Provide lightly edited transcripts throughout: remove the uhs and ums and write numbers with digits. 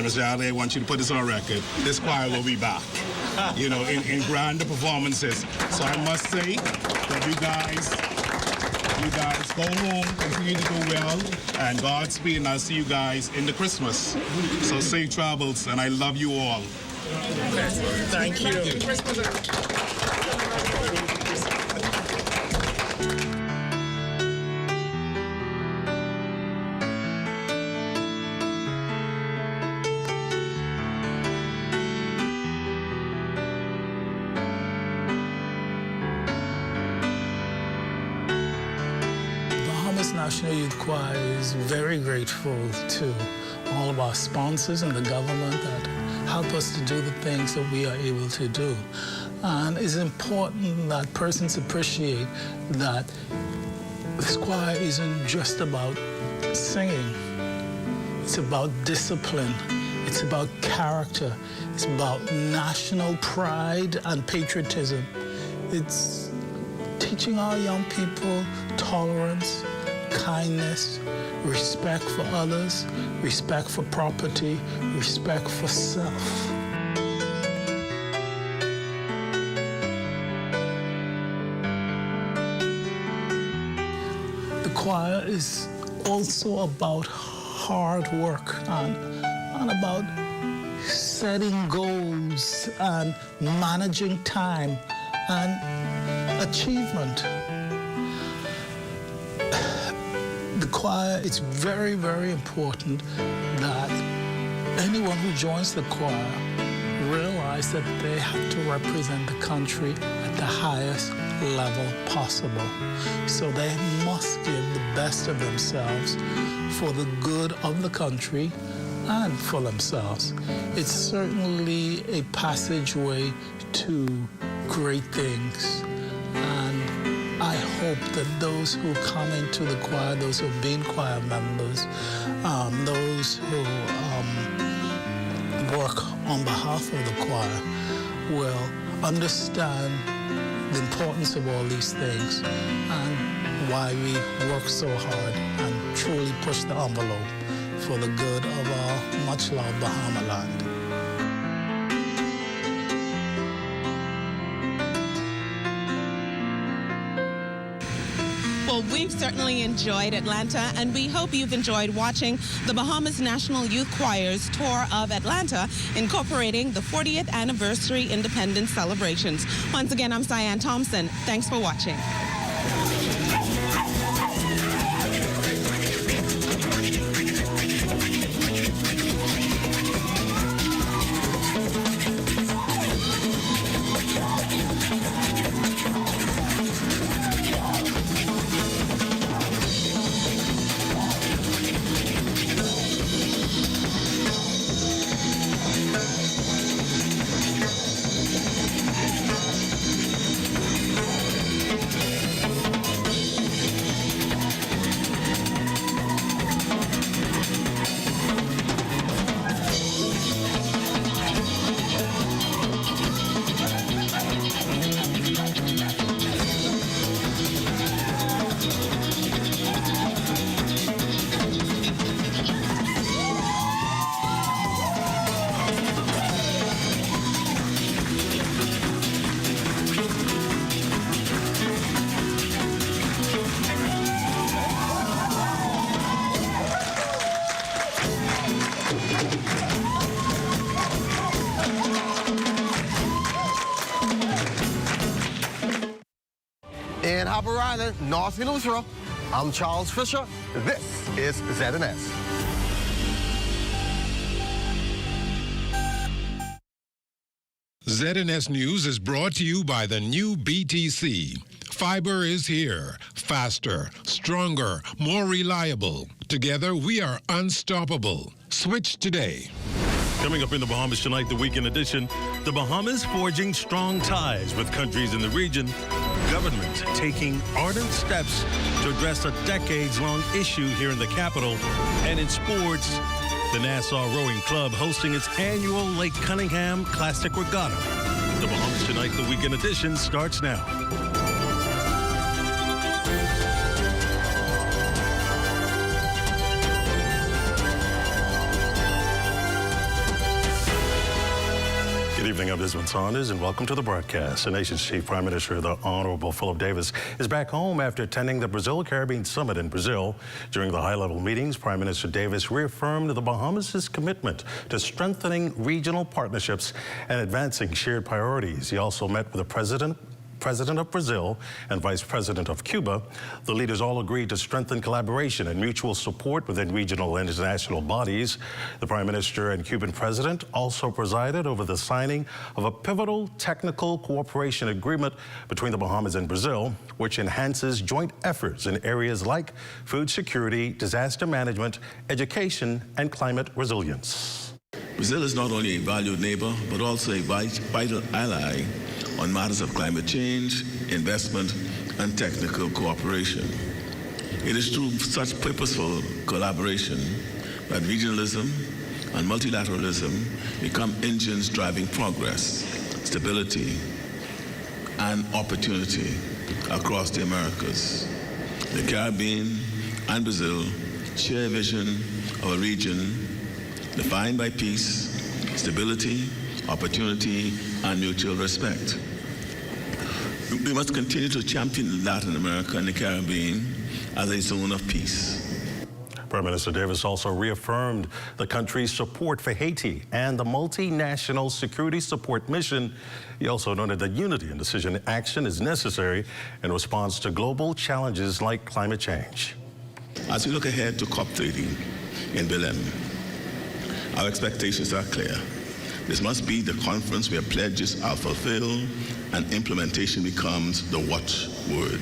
And Mr. Adley, I want you to put this on record. This choir will be back, you know, in grander performances. So I must say that you guys go home, continue to do well, and Godspeed, and I'll see you guys in the Christmas. So safe travels, and I love you all. Thank you. Bahamas National Youth Choir is very grateful to all of our sponsors and the government that help us to do the things that we are able to do. And it's important that persons appreciate that this choir isn't just about singing. It's about discipline. It's about character. It's about national pride and patriotism. It's teaching our young people tolerance, kindness, respect for others, respect for property, respect for self. The choir is also about hard work and about setting goals and managing time and achievement. The choir, it's very, very important that anyone who joins the choir realize that they have to represent the country at the highest level possible. So they must give the best of themselves for the good of the country and for themselves. It's certainly a passageway to great things. I hope that those who come into the choir, those who have been choir members, those who work on behalf of the choir will understand the importance of all these things and why we work so hard and truly push the envelope for the good of our much-loved Bahama land. Well, we've certainly enjoyed Atlanta, and we hope you've enjoyed watching the Bahamas National Youth Choir's tour of Atlanta, incorporating the 40th anniversary independence celebrations. Once again, I'm Cyan Thompson. Thanks for watching. In Harbor Island, North Eleuthera, I'm Charles Fisher. This is ZNS. ZNS News is brought to you by the new BTC. Fiber is here. Faster, stronger, more reliable. Together, we are unstoppable. Switch today. Coming up in the Bahamas tonight, the weekend edition, the Bahamas forging strong ties with countries in the region, government taking ardent steps to address a decades-long issue here in the capital, and in sports, the Nassau Rowing Club hosting its annual Lake Cunningham Classic Regatta. The Bahamas tonight, the weekend edition starts now. evening, I'm Desmond Saunders, and welcome to the broadcast. The nation's chief prime minister, the Honorable Philip Davis, is back home after attending the Brazil-Caribbean Summit in Brazil. During the high-level meetings, Prime Minister Davis reaffirmed the Bahamas' commitment to strengthening regional partnerships and advancing shared priorities. He also met with the President of Brazil and Vice President of Cuba. The leaders all agreed to strengthen collaboration and mutual support within regional and international bodies. The Prime Minister and Cuban President also presided over the signing of a pivotal technical cooperation agreement between the Bahamas and Brazil, which enhances joint efforts in areas like food security, disaster management, education, and climate resilience. Brazil is not only a valued neighbor, but also a vital ally on matters of climate change, investment, and technical cooperation. It is through such purposeful collaboration that regionalism and multilateralism become engines driving progress, stability, and opportunity across the Americas. The Caribbean and Brazil share a vision of a region defined by peace, stability, opportunity, and mutual respect. We must continue to champion Latin America and the Caribbean as a zone of peace. Prime Minister Davis also reaffirmed the country's support for Haiti and the multinational security support mission. He also noted that unity and decision action is necessary in response to global challenges like climate change. As we look ahead to COP30 in Belém, our expectations are clear. This must be the conference where pledges are fulfilled and implementation becomes the watchword.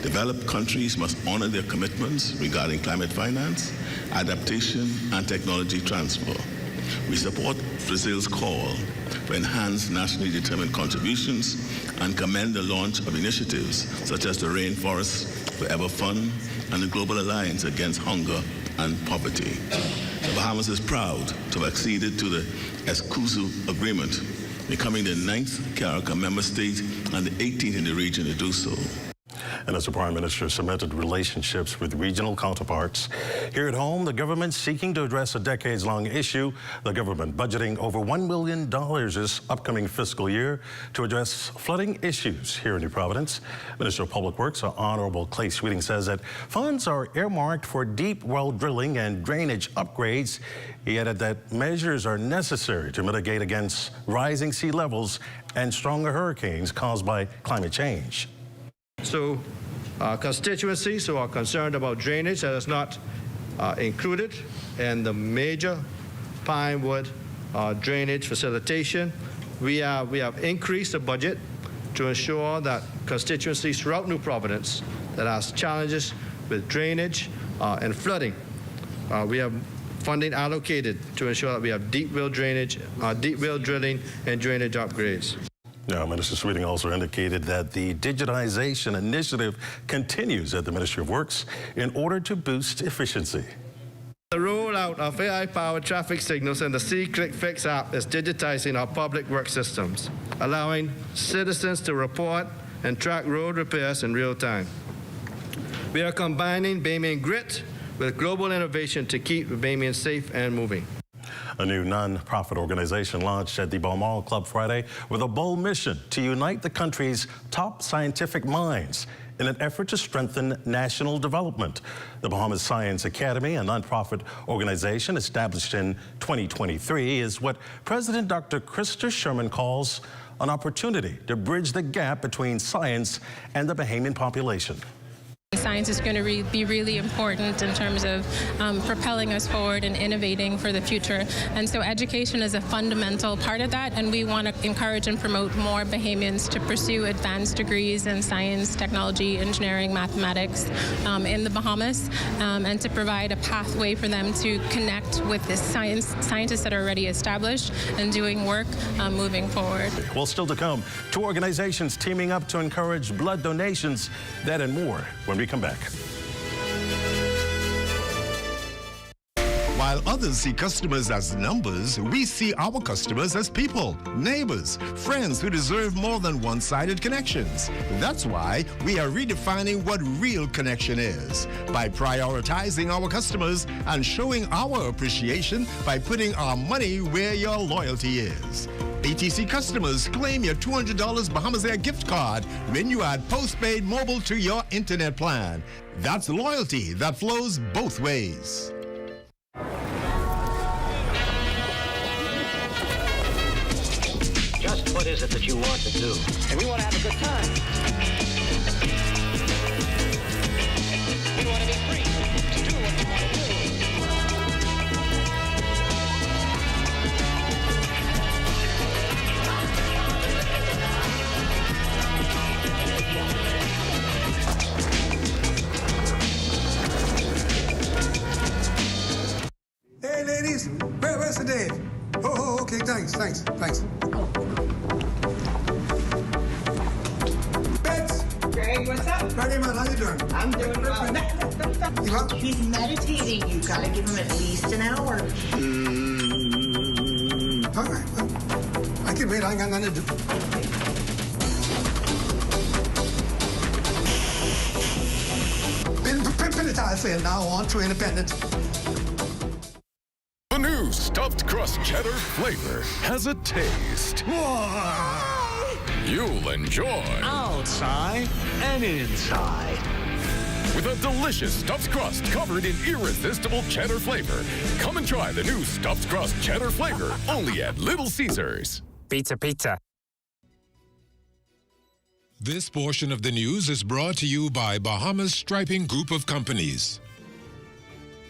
Developed countries must honor their commitments regarding climate finance, adaptation, and technology transfer. We support Brazil's call for enhanced nationally determined contributions and commend the launch of initiatives such as the Rainforest Forever Fund and the Global Alliance Against Hunger and Poverty. The Bahamas is proud to have acceded to the Escuso Agreement, becoming the 9th CARICOM member state and the 18th in the region to do so. And as the Prime Minister cemented relationships with regional counterparts, here at home, the government seeking to address a decades-long issue, the government budgeting over $1 million this upcoming fiscal year to address flooding issues here in New Providence. Minister of Public Works, Honorable Clay Sweeting, says that funds are earmarked for deep well drilling and drainage upgrades. He added that measures are necessary to mitigate against rising sea levels and stronger hurricanes caused by climate change. So constituencies who are concerned about drainage that is not included in the major Pinewood drainage facilitation. We have increased the budget to ensure that constituencies throughout New Providence that has challenges with drainage and flooding, we have funding allocated to ensure that we have deep well drainage, deep well drilling, and drainage upgrades. Now, Minister Sweeting also indicated that the digitization initiative continues at the Ministry of Works in order to boost efficiency. The rollout of AI-powered traffic signals and the See-Click Fix app is digitizing our public work systems, allowing citizens to report and track road repairs in real time. We are combining Bahamian grit with global innovation to keep Bahamian safe and moving. A new non-profit organization launched at the Balmoral Club Friday with a bold mission to unite the country's top scientific minds in an effort to strengthen national development. The Bahamas Science Academy, a nonprofit organization established in 2023, is what President Dr. Krista Sherman calls an opportunity to bridge the gap between science and the Bahamian population. Science is going to be really important in terms of propelling us forward and innovating for the future. And so education is a fundamental part of that, and we want to encourage and promote more Bahamians to pursue advanced degrees in science, technology, engineering, mathematics in the Bahamas, and to provide a pathway for them to connect with the scientists that are already established and doing work moving forward. Well, still to come, 2 organizations teaming up to encourage blood donations, that and more when we come back. While others see customers as numbers, we see our customers as people, neighbors, friends who deserve more than one-sided connections. That's why we are redefining what real connection is by prioritizing our customers and showing our appreciation by putting our money where your loyalty is. BTC customers claim your $200 Bahamas Air gift card when you add postpaid mobile to your internet plan. That's loyalty that flows both ways. Just what is it that you want to do? And we want to have a good time. We want to be free to do what we want to do. Hey, ladies, where's the Dave? Oh, okay, thanks. Bets. Greg, what's up? Ready, man, how you doing? I'm doing well. He's meditating. You gotta give him at least an hour. All right, well, I can wait. I ain't got nothing to do. Been I say now on to independence. The new stuffed crust cheddar flavor has a taste you'll enjoy. Outside and inside. With a delicious stuffed crust covered in irresistible cheddar flavor. Come and try the new stuffed crust cheddar flavor only at Little Caesars. Pizza. This portion of the news is brought to you by Bahamas Striping Group of Companies.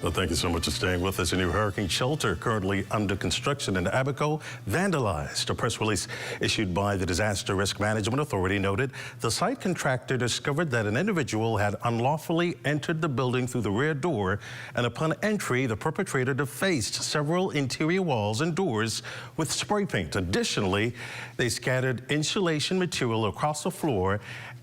Well, thank you so much for staying with us. A new hurricane shelter currently under construction in Abaco vandalized. A press release issued by the Disaster Risk Management Authority noted the site contractor discovered that an individual had unlawfully entered the building through the rear door, and upon entry, the perpetrator defaced several interior walls and doors with spray paint. Additionally, they scattered insulation material across the floor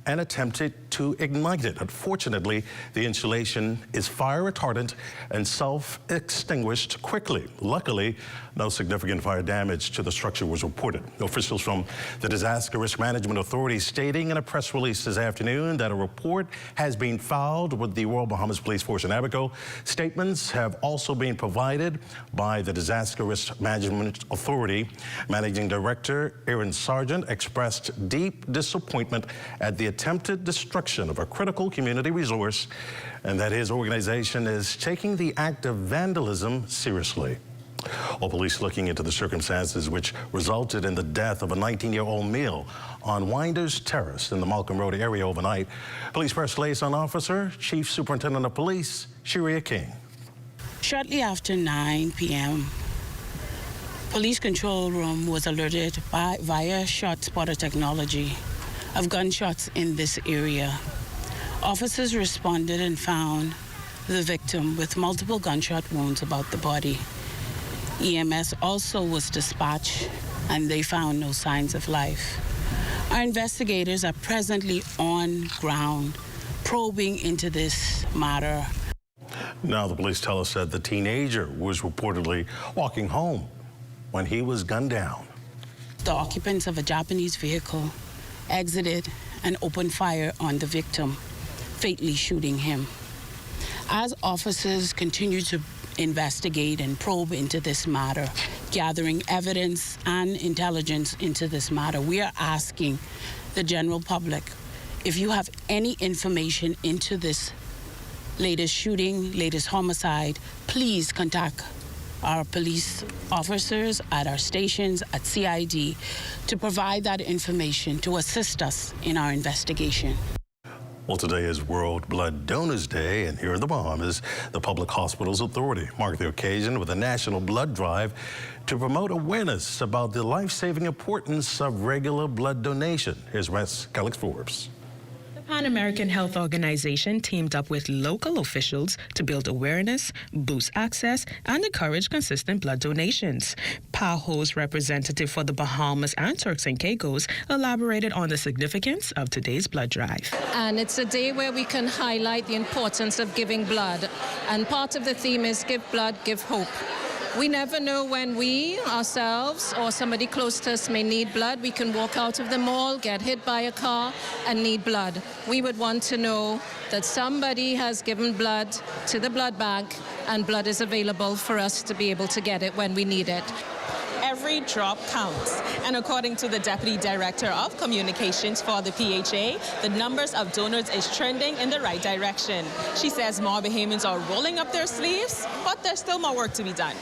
and attempted to ignite it. Unfortunately, the insulation is fire retardant and self-extinguished quickly. Luckily, no significant fire damage to the structure was reported. Officials from the Disaster Risk Management Authority stating in a press release this afternoon that a report has been filed with the Royal Bahamas Police Force in Abaco. Statements have also been provided by the Disaster Risk Management Authority. Managing Director Aaron Sargent expressed deep disappointment at the attempted destruction of a critical community resource and that his organization is taking the act of vandalism seriously. All police looking into the circumstances which resulted in the death of a 19-year-old male on Winders Terrace in the Malcolm Road area overnight. Police Press Liaison Officer, Chief Superintendent of Police, Sharia King. Shortly after 9 p.m., Police Control Room was alerted via shot spotter technology of gunshots in this area. Officers responded and found the victim with multiple gunshot wounds about the body. EMS also was dispatched and they found no signs of life. Our investigators are presently on ground probing into this matter. Now the police tell us that the teenager was reportedly walking home when he was gunned down. The occupants of a Japanese vehicle exited and opened fire on the victim, fatally shooting him. As officers continue to investigate and probe into this matter, gathering evidence and intelligence into this matter, we are asking the general public, if you have any information into this latest shooting, latest homicide, please contact our police officers at our stations at CID to provide that information to assist us in our investigation. Well, today is World Blood Donors Day, and here in the Bahamas, the Public Hospitals Authority marked the occasion with a national blood drive to promote awareness about the life-saving importance of regular blood donation. Here's Wes Calix-Forbes. Pan American Health Organization teamed up with local officials to build awareness, boost access, and encourage consistent blood donations. PAHO's representative for the Bahamas and Turks and Caicos elaborated on the significance of today's blood drive. And it's a day where we can highlight the importance of giving blood. And part of the theme is give blood, give hope. We never know when we, ourselves, or somebody close to us may need blood. We can walk out of the mall, get hit by a car, and need blood. We would want to know that somebody has given blood to the blood bank, and blood is available for us to be able to get it when we need it. every drop counts. And according to the Deputy Director of Communications for the PHA, the numbers of donors is trending in the right direction. She says more Bahamians are rolling up their sleeves, but there's still more work to be done.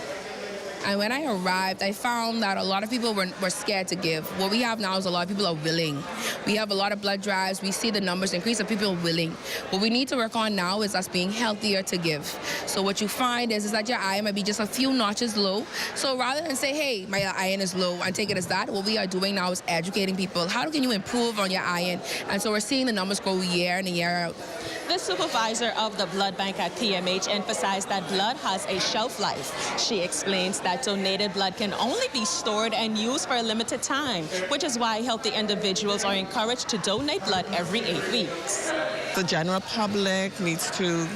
And when I arrived, I found that a lot of people were scared to give. What we have now is a lot of people are willing. We have a lot of blood drives. We see the numbers increase of people willing. What we need to work on now is us being healthier to give. So what you find is that your iron might be just a few notches low. So rather than say, hey, my iron is low, and take it as that, what we are doing now is educating people. How can you improve on your iron? And so we're seeing the numbers grow year in and year out. The supervisor of the blood bank at PMH emphasized that blood has a shelf life. She explains that donated blood can only be stored and used for a limited time, which is why healthy individuals are encouraged to donate blood every 8 weeks. The general public needs to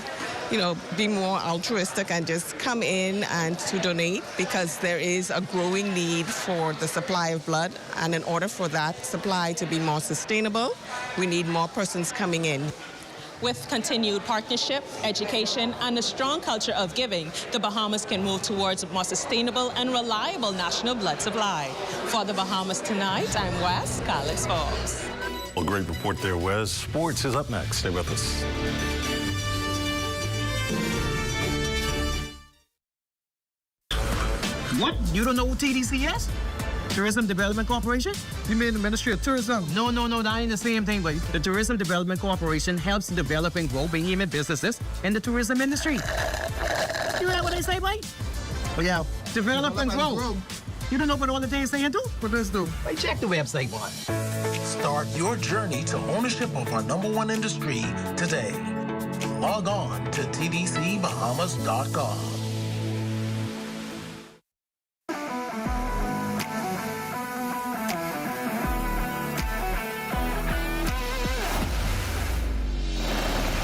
be more altruistic and just come in and to donate, because there is a growing need for the supply of blood. And in order for that supply to be more sustainable, we need more persons coming in. With continued partnership, education, and a strong culture of giving, the Bahamas can move towards a more sustainable and reliable national blood supply. For the Bahamas Tonight, I'm Wes Calix Forbes. Well, great report there, Wes. Sports is up next. Stay with us. What? You don't know what TDC is? Tourism Development Corporation? You mean the Ministry of Tourism? No, that ain't the same thing, but the Tourism Development Corporation helps develop and grow Bahamian businesses in the tourism industry. You heard what I say, boy? Oh, yeah. Develop and grow. You don't know what all the things they do? What does do? Hey, check the website, boy. Start your journey to ownership of our #1 industry today. Log on to tdcbahamas.com.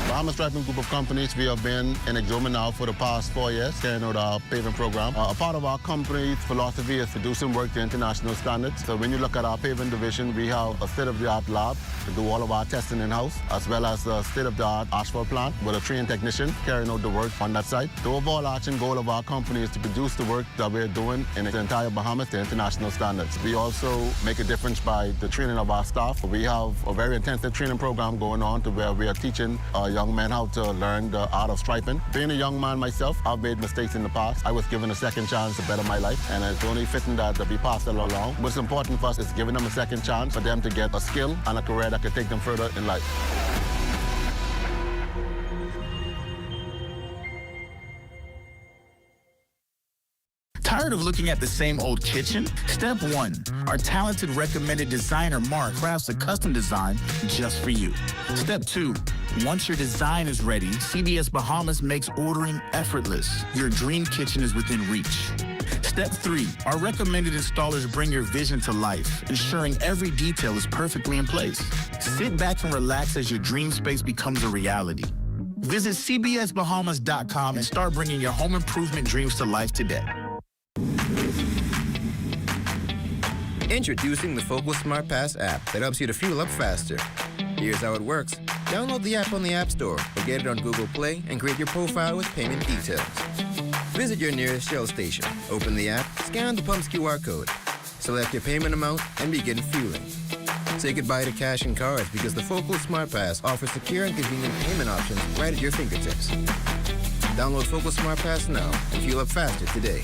Bahamas Striping Group of Companies, we have been in Exoma now for the past 4 years, carrying out our paving program. A part of our company's philosophy is producing work to international standards. So when you look at our paving division, we have a state-of-the-art lab to do all of our testing in-house, as well as a state-of-the-art asphalt plant with a trained technician carrying out the work on that site. The overarching goal of our company is to produce the work that we're doing in the entire Bahamas to international standards. We also make a difference by the training of our staff. We have a very intensive training program going on to where we are teaching young men how to learn the art of striping. Being a young man myself, I've made mistakes in the past. I was given a second chance to better my life, and it's only fitting that we pass that along. What's important for us is giving them a second chance for them to get a skill and a career that could take them further in life. Tired of looking at the same old kitchen? Step 1. Our talented recommended designer Mark crafts a custom design just for you. Step 2. Once your design is ready, CBS Bahamas makes ordering effortless. Your dream kitchen is within reach. Step 3. Our recommended installers bring your vision to life, ensuring every detail is perfectly in place. Sit back and relax as your dream space becomes a reality. Visit cbsbahamas.com and start bringing your home improvement dreams to life today. Introducing the Focal Smart Pass app that helps you to fuel up faster. Here's how it works. Download the app on the App Store or get it on Google Play and create your profile with payment details. Visit your nearest Shell station. Open the app, scan the pump's QR code. Select your payment amount and begin fueling. Say goodbye to cash and cards because the Focal Smart Pass offers secure and convenient payment options right at your fingertips. Download Focal Smart Pass now and fuel up faster today.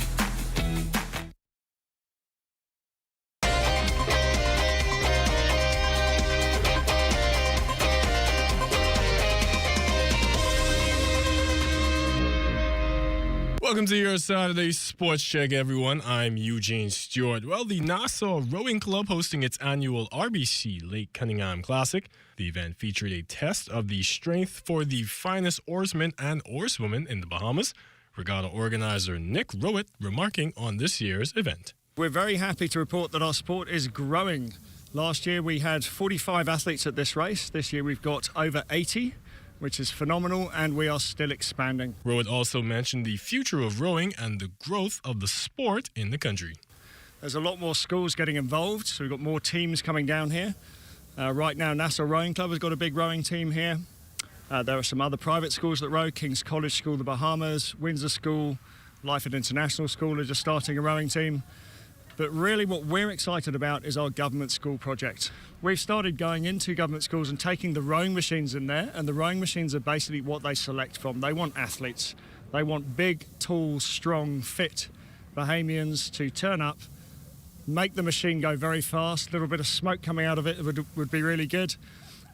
Welcome to your Saturday Sports Check, everyone. I'm Eugene Stewart. Well, the Nassau Rowing Club hosting its annual RBC Lake Cunningham Classic. The event featured a test of the strength for the finest oarsmen and oarswomen in the Bahamas. Regatta organizer Nick Rowett remarking on this year's event. We're very happy to report that our sport is growing. Last year we had 45 athletes at this race. This year we've got over 80. Which is phenomenal, and we are still expanding. Rowett also mentioned the future of rowing and the growth of the sport in the country. There's a lot more schools getting involved, so we've got more teams coming down here. Right now, Nassau Rowing Club has got a big rowing team here. There are some other private schools that row. King's College School, the Bahamas, Windsor School, Lyford International School are just starting a rowing team. But really what we're excited about is our government school project. We've started going into government schools and taking the rowing machines in there, and the rowing machines are basically what they select from. They want athletes. They want big, tall, strong, fit Bahamians to turn up, make the machine go very fast. A little bit of smoke coming out of it would be really good.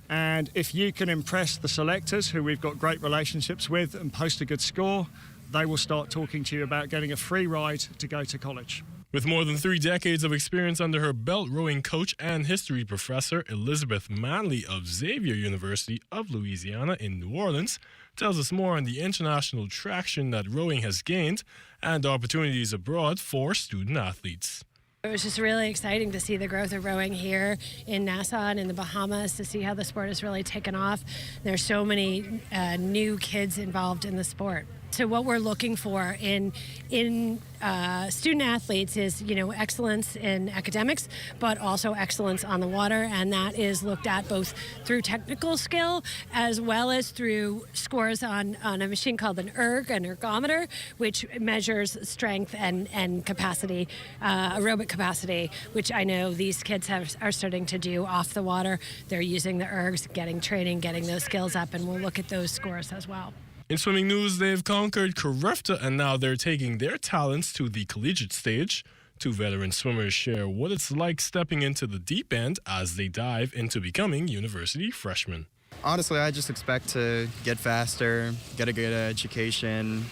And if you can impress the selectors, who we've got great relationships with, and post a good score, they will start talking to you about getting a free ride to go to college. With more than 3 decades of experience under her belt, rowing coach and history professor Elizabeth Manley of Xavier University of Louisiana in New Orleans tells us more on the international traction that rowing has gained and opportunities abroad for student athletes. It was just really exciting to see the growth of rowing here in Nassau and in the Bahamas, to see how the sport has really taken off. There's so many new kids involved in the sport. So what we're looking for in student athletes is, excellence in academics, but also excellence on the water, and that is looked at both through technical skill as well as through scores on a machine called an ergometer, which measures strength and capacity, aerobic capacity, which I know these kids are starting to do off the water. They're using the ergs, getting training, getting those skills up, and we'll look at those scores as well. In swimming news, they've conquered Carifta, and now they're taking their talents to the collegiate stage. 2 veteran swimmers share what it's like stepping into the deep end as they dive into becoming university freshmen. Honestly, I just expect to get faster, get a good education,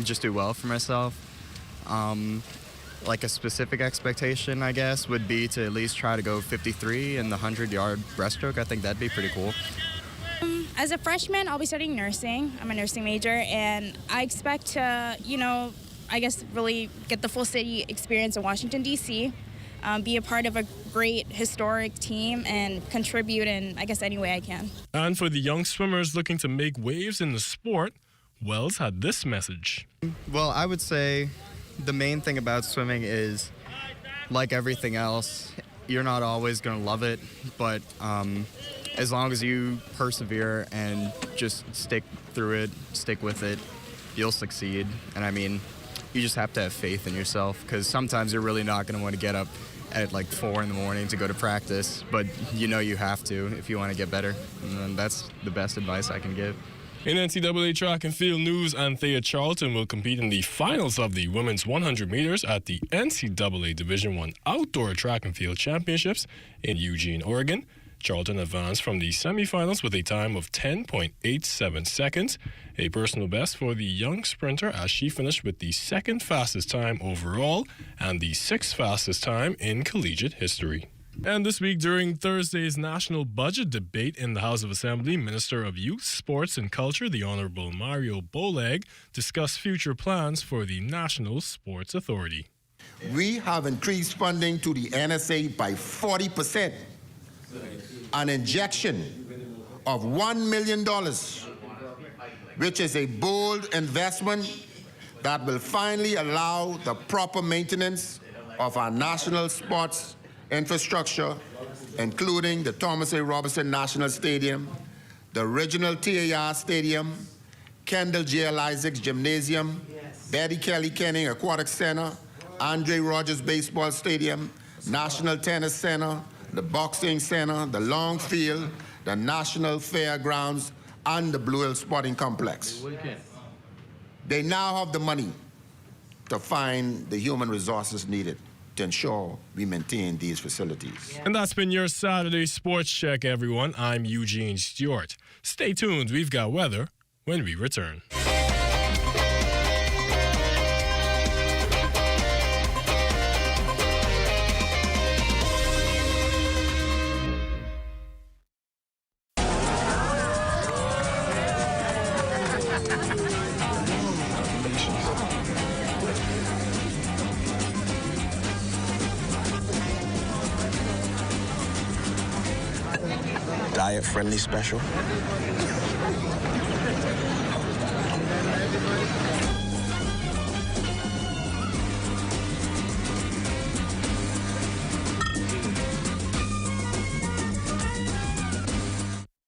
just do well for myself. Like a specific expectation, I guess, would be to at least try to go 53 in the 100-yard breaststroke. I think that'd be pretty cool. As a freshman, I'll be studying nursing. I'm a nursing major, and I expect to, really get the full city experience in Washington, D.C., be a part of a great historic team, and contribute in, any way I can. And for the young swimmers looking to make waves in the sport, Wells had this message. Well, I would say the main thing about swimming is, like everything else, you're not always going to love it, but as long as you persevere and just stick through it, stick with it, you'll succeed. And you just have to have faith in yourself, because sometimes you're really not going to want to get up at 4 in the morning to go to practice, but you have to if you want to get better. And that's the best advice I can give. In NCAA track and field news, Anthea Charlton will compete in the finals of the women's 100 meters at the NCAA Division I Outdoor Track and Field Championships in Eugene, Oregon. Charlton advanced from the semifinals with a time of 10.87 seconds, a personal best for the young sprinter, as she finished with the 2nd fastest time overall and the 6th fastest time in collegiate history. And this week, during Thursday's national budget debate in the House of Assembly, Minister of Youth, Sports and Culture, the Honorable Mario Bolag, discussed future plans for the National Sports Authority. We have increased funding to the NSA by 40%. An injection of $1 million, which is a bold investment that will finally allow the proper maintenance of our national sports infrastructure, including the Thomas A. Robinson National Stadium, the original TAR Stadium, Kendall J.L. Isaacs Gymnasium, Betty Kelly Kenning Aquatic Center, Andre Rogers Baseball Stadium, National Tennis Center, the Boxing Center, the Long Field, the National Fairgrounds, and the Blue Hill Sporting Complex. They now have the money to find the human resources needed to ensure we maintain these facilities. And that's been your Saturday Sports Check, everyone. I'm Eugene Stewart. Stay tuned. We've got weather when we return. Diet-friendly special.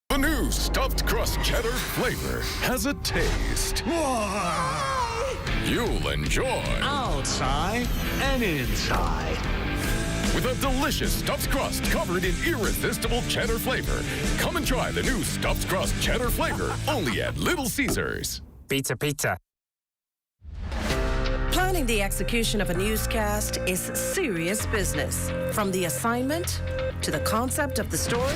The new stuffed crust cheddar flavor has a taste you'll enjoy. Oh, outside and inside. With a delicious stuffed crust covered in irresistible cheddar flavor. Come and try the new stuffed crust cheddar flavor only at Little Caesars. Pizza, pizza. Planning the execution of a newscast is serious business. From the assignment to the concept of the story,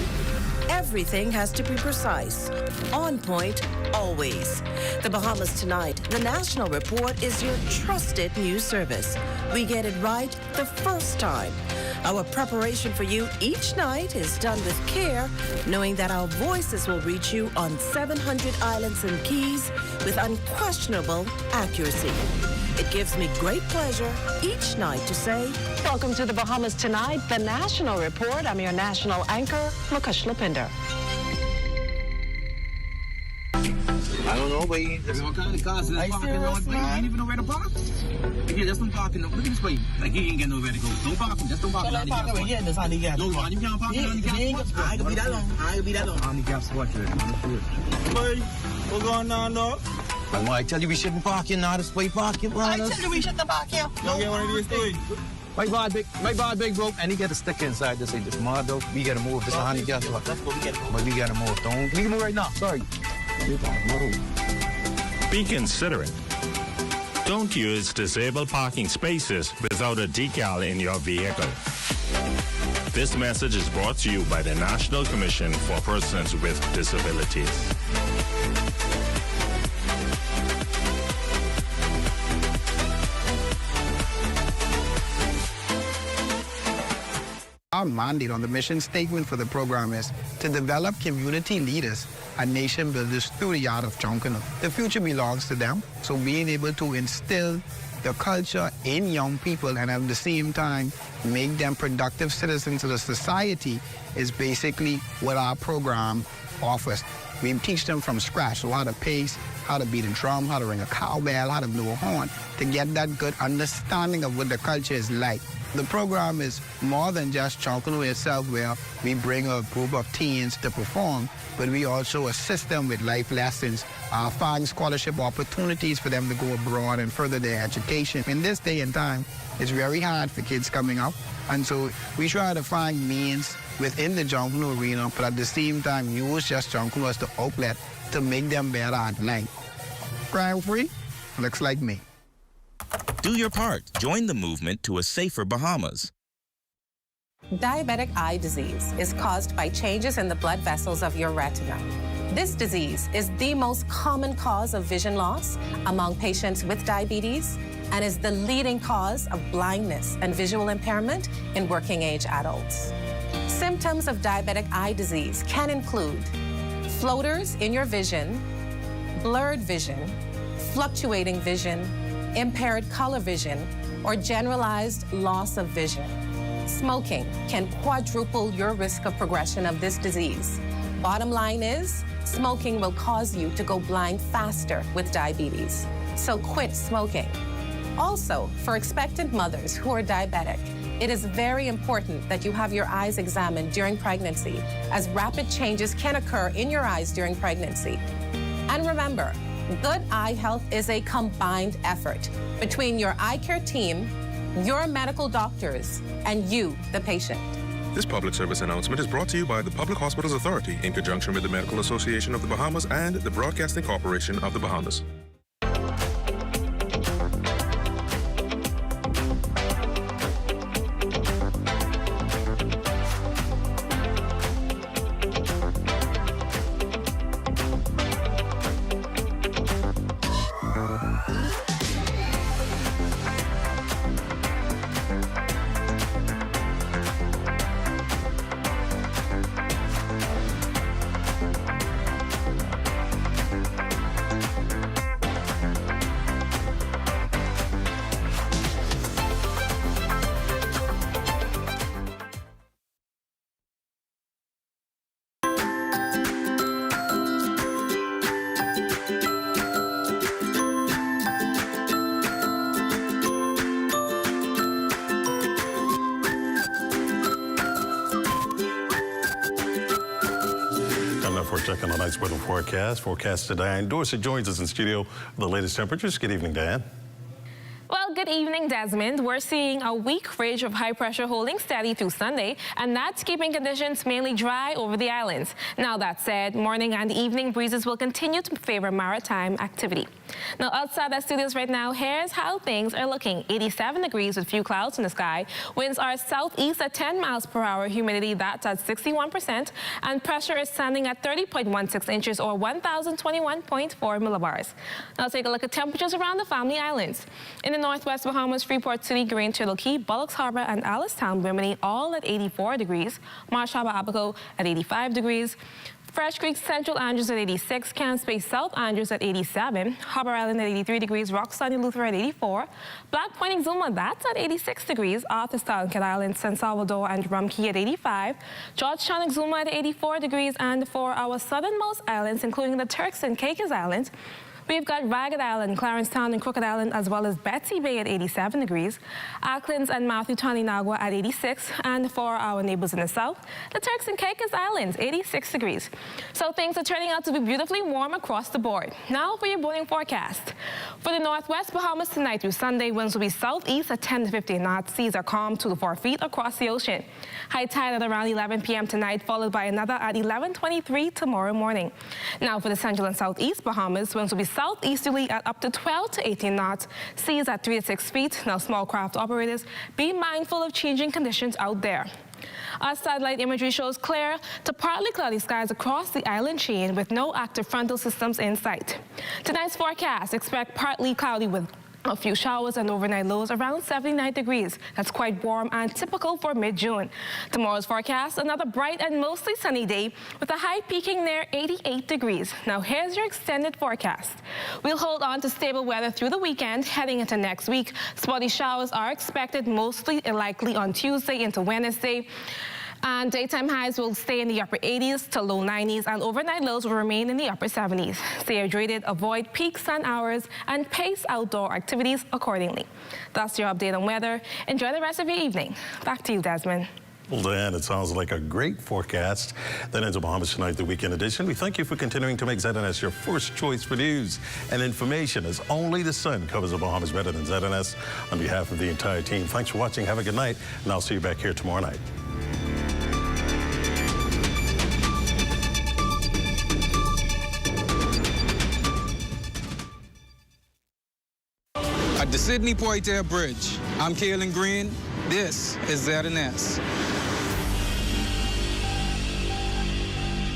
everything has to be precise, on point, always. The Bahamas Tonight, the National Report, is your trusted news service. We get it right the first time. Our preparation for you each night is done with care, knowing that our voices will reach you on 700 islands and keys with unquestionable accuracy. It gives me great pleasure each night to say, welcome to the Bahamas Tonight, the National Report. I'm your national anchor, Mukesh Lapinder. I don't know, but there's all kind of cars in the parking lot. You ain't even know where to park. Yeah, just don't park in the, look at this way. Like, you ain't get nowhere to go. Don't park him. Just don't park in the handicap spot. Yeah, that's handicap. No, you can't park in the handicap spot. I ain't gonna be that long. I ain't gonna be that long. Handicap spot, boy, what's going on, dog? I tell you we shouldn't park here now. This way parking, brothers. I tell you we shouldn't park here. Don't get one of these things. My bad big broke, and he got a sticker inside to say this mother. We gotta move. This is a handicap spot. That's what we gotta move. But we gotta move. Don't. We can move right now. Sorry. Be considerate. Don't use disabled parking spaces without a decal in your vehicle. This message is brought to you by the National Commission for Persons with Disabilities. Our mandate on the mission statement for the program is to develop community leaders and nation builders through the art of Jonkono. The future belongs to them, so being able to instill the culture in young people and at the same time make them productive citizens of the society is basically what our program offers. We teach them from scratch, so how to pace, how to beat a drum, how to ring a cowbell, how to blow a horn, to get that good understanding of what the culture is like. The program is more than just Jonkono itself, where we bring a group of teens to perform, but we also assist them with life lessons, find scholarship opportunities for them to go abroad and further their education. In this day and time, it's very hard for kids coming up, and so we try to find means within the Jonkono arena, but at the same time use just Jonkono as the outlet to make them better at life. Crime-free? Looks like me. Do your part. Join the movement to a safer Bahamas. Diabetic eye disease is caused by changes in the blood vessels of your retina. This disease is the most common cause of vision loss among patients with diabetes and is the leading cause of blindness and visual impairment in working-age adults. Symptoms of diabetic eye disease can include floaters in your vision, blurred vision, fluctuating vision, impaired color vision, or generalized loss of vision. Smoking can quadruple your risk of progression of this disease. Bottom line is, smoking will cause you to go blind faster with diabetes. So quit smoking. Also, for expectant mothers who are diabetic, it is very important that you have your eyes examined during pregnancy, as rapid changes can occur in your eyes during pregnancy. And remember, good eye health is a combined effort between your eye care team, your medical doctors, and you, the patient. This public service announcement is brought to you by the Public Hospitals Authority in conjunction with the Medical Association of the Bahamas and the Broadcasting Corporation of the Bahamas. Checking on tonight's weather forecast. Forecast to Diane Dorsey joins us in studio with the latest temperatures. Good evening, Diane. Well, good Good evening, Desmond. We're seeing a weak ridge of high pressure holding steady through Sunday, and that's keeping conditions mainly dry over the islands. Now, that said, morning and evening breezes will continue to favor maritime activity. Now, outside the studios right now, here's how things are looking. 87 degrees with few clouds in the sky. Winds are southeast at 10 miles per hour. Humidity, that's at 61%. And pressure is standing at 30.16 inches or 1,021.4 millibars. Now, take a look at temperatures around the Family Islands. In the Northwest Bahamas, Freeport City, Green Turtle Key, Bullocks Harbor, and Alistown, Bimini, all at 84 degrees. Marsh Harbor, Abaco at 85 degrees. Fresh Creek, Central Andrews at 86, Camp Space, South Andrews at 87, Harbor Island at 83 degrees, Rock Sunny, Luther at 84, Black Point, Exuma, that's at 86 degrees, Arthurstown, Cat Island, San Salvador, and Rum Key at 85, Georgetown, Exuma at 84 degrees, and for our southernmost islands, including the Turks and Caicos Islands, we've got Ragged Island, Clarencetown, and Crooked Island, as well as Betsy Bay at 87 degrees, Auckland's and Matthew Toninagua at 86, and for our neighbors in the south, the Turks and Caicos Islands, 86 degrees. So things are turning out to be beautifully warm across the board. Now for your boating forecast. For the Northwest Bahamas tonight through Sunday, winds will be southeast at 10 to 15 knots. Seas are calm 2 to 4 feet across the ocean. High tide at around 11 p.m. tonight, followed by another at 11:23 tomorrow morning. Now for the Central and Southeast Bahamas, winds will be southeasterly at up to 12 to 18 knots. Seas at 3 to 6 feet. Now, small craft operators, be mindful of changing conditions out there. Our satellite imagery shows clear to partly cloudy skies across the island chain with no active frontal systems in sight. Tonight's forecast, expect partly cloudy with a few showers and overnight lows around 79 degrees. That's quite warm and typical for mid-June. Tomorrow's forecast, another bright and mostly sunny day with a high peaking near 88 degrees. Now here's your extended forecast. We'll hold on to stable weather through the weekend. Heading into next week, spotty showers are expected, mostly likely on Tuesday into Wednesday. And daytime highs will stay in the upper 80s to low 90s, and overnight lows will remain in the upper 70s. Stay hydrated, avoid peak sun hours, and pace outdoor activities accordingly. That's your update on weather. Enjoy the rest of your evening. Back to you, Desmond. Well, Dan, it sounds like a great forecast. That ends the Bahamas Tonight, the weekend edition. We thank you for continuing to make ZNS your first choice for news and information, as only the sun covers the Bahamas better than ZNS. On behalf of the entire team, thanks for watching. Have a good night, and I'll see you back here tomorrow night. At the Sydney Poitier Bridge, I'm Kaylin Green. This is ZNS.